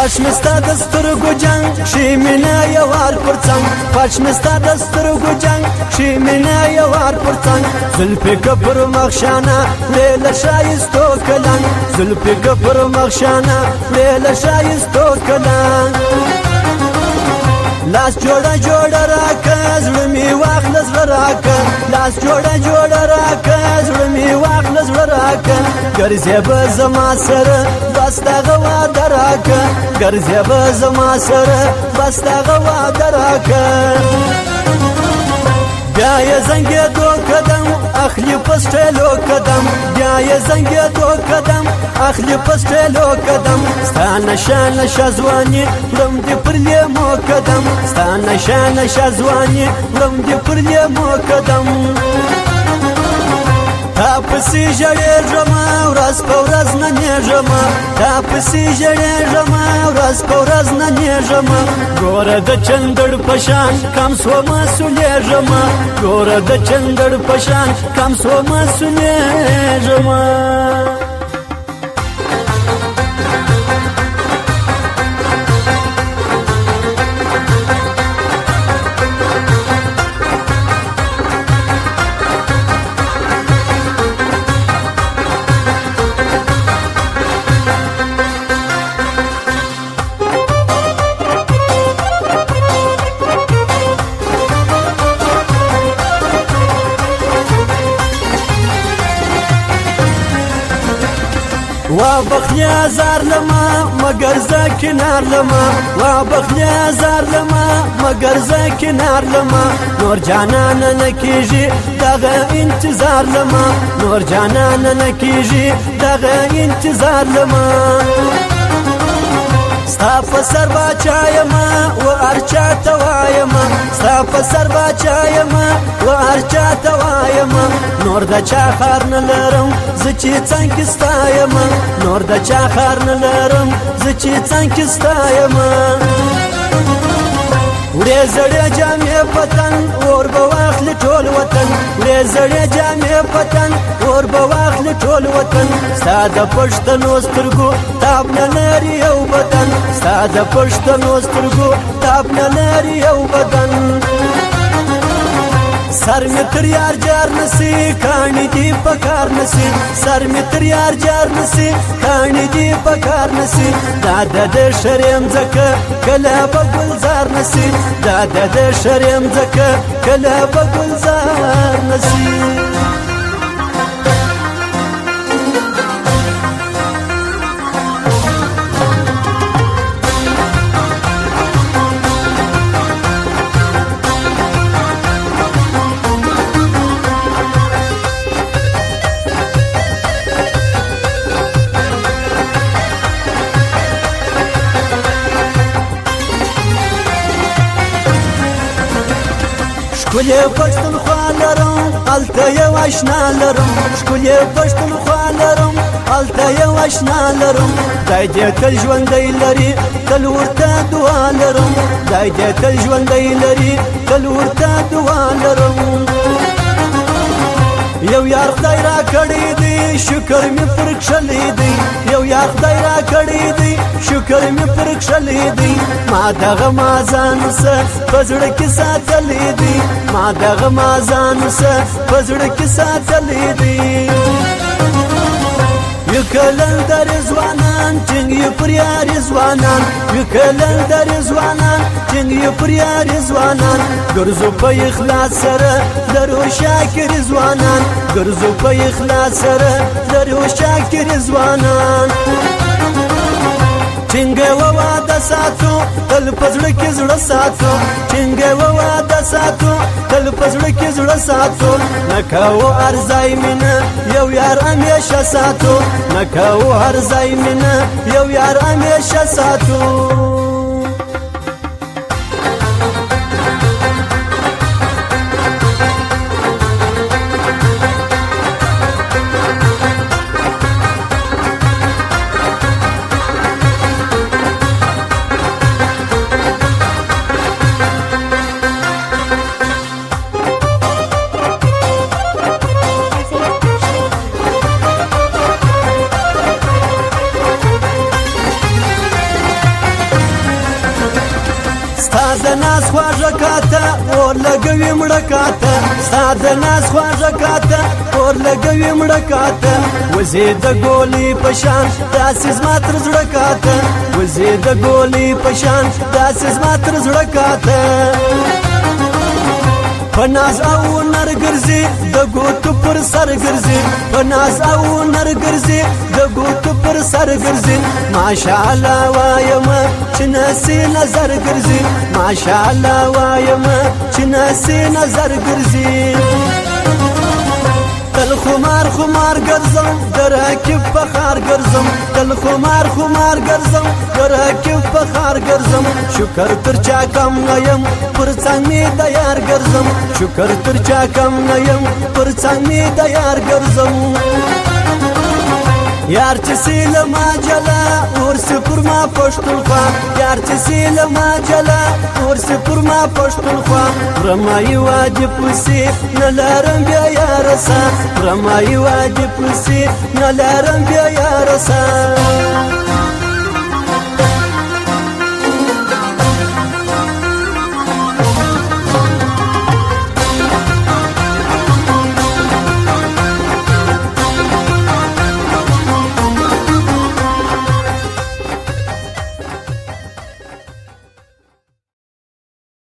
خوش مستا د سترګو جنګ شي مینا یوار پرڅنګ خوش مستا د سترګو جنګ شي مینا یوار پرڅنګ زلفې کفر مخشانه لیل شایستو کلنګ زلفې کفر مخشانه لیل شایستو کلنګ لاس جوړه جوړه راکه زړه می واخله زړه راکه لاس جوړه جوړه راکه زړه می واخله زړه راکه ګرځې به زما سره بس دغه واده راکه ګرځې به زما سره بس دغه واده راکه بیا یې زنګېدو قدم اخلي په سټیلو قدم بیا یې زنګېدو قدم اخلي په سټیلو قدم ستا نشه نشه ځواني وړم دې پر لیمو قدم ستا نشه نشه ځواني وړم دې پر لیمو قدم تا پسې ژړېږمه ورځ په ورځ نه نیږمه تا پسې ژړېږمه ورځ په ورځ نه نیږمه ګوره د چندړ په شان کم سومه سولېږمه ګوره د چندړ په شان کم سومه سولېږمه وا بخیا زار لما مگر ز کنار لما وا بخیا زار لما مگر ز کنار لما نور جانان نکیږي دغه انتظار لما نور جانان نکیږي دغه انتظار لما ستا په سر باچایما و ارچا توایما ستا په سر باچایما و ارچا توایما نور د چا خار نه لرم زه چې څنګه ستایما نور د چا خار نه لرم زه چې څنګه ستایما وړې زړې جامې پتن اور به واخلي ټول وطن وړې زړې جامې پتن اور به واخلي ټول وطن ستا د پښتنو سترګو تاب نه لري یو بدن ستا د پښتنو سترګو تاب نه لري یو بدن سر می تر یار جار نسی کانی دی پکار نسی سر می تر یار جار نسی کانی دی پکار نسی دادا د شرم زکه کله په گلزار نسی دادا د شرم زکه کله په گلزار نسی ښکلې پښتونخوا لرم هلته یو اشنا لرم ښکلې پښتونخوا لرم هلته یو اشنا لرم خدای دې تل ژوندی لري تل ورته دعا لرم خدای دې تل ژوندی لري تل ورته دعا لرم یو یار خدای را کړی دی شکر می پر کښلی دی یو یار خدای را کړی دی شکر می پر کښلی دی ما دغه ما ځان څه په زړه کې ساتلی دی ما دغه ما ځان څه په زړه کې ساتلی دی یو کلندر ځوانان ټینګ یو پر یاري ځوانان یو کلندر ځوانان ټینګ یو پر یاري ځوانان ګرځو په اخلاص سره لرو شاکر ځوانان ګرځو په اخلاص سره لرو شاکر ځوانان ټینګه وواده ساتو تل په زړه کې زړه ساتو ټینګه وواده ساتو تل په زړه کې زړه ساتو نکاو ارزای مینه یو یار همیشه ساتو نکاو ارزای مینه یو یار همیشه ساتو کاته اور لګوي مړه کاته ستا د ناز خواږه کاته اور لګوي مړه کاته وزې د ګولۍ په شان داسې زما تر زړه کاته وزې د ګولۍ په شان داسې زما تر زړه کاته په ناز او نر ګرځي د ګوتو پر سر ګرځي په ناز او نر ګرځي د ګوتو پر سر ګرځي ماشاءالله وایم چې نسي نظر ګرځي ماشاءالله وایم چې نسي نظر ګرځي تل خمار خمار ګرځم د راکب په خار ګرځم تل خمار خمار ګرځم د راکب په خار ګرځم شکر تر چا کم نه یم پر څنګ مې د یار ګرځم شکر تر چا کم نه یم پر څنګ مې د یار ګرځم یار چې سیله ما جلا ورسې پر ما پښتونخوا یار چې سیله ما جلا ورسې پر ما پښتونخوا رمایي وادي پسې نه لرم بیا یارسه رمایي وادي پسې نه لرم بیا یارسه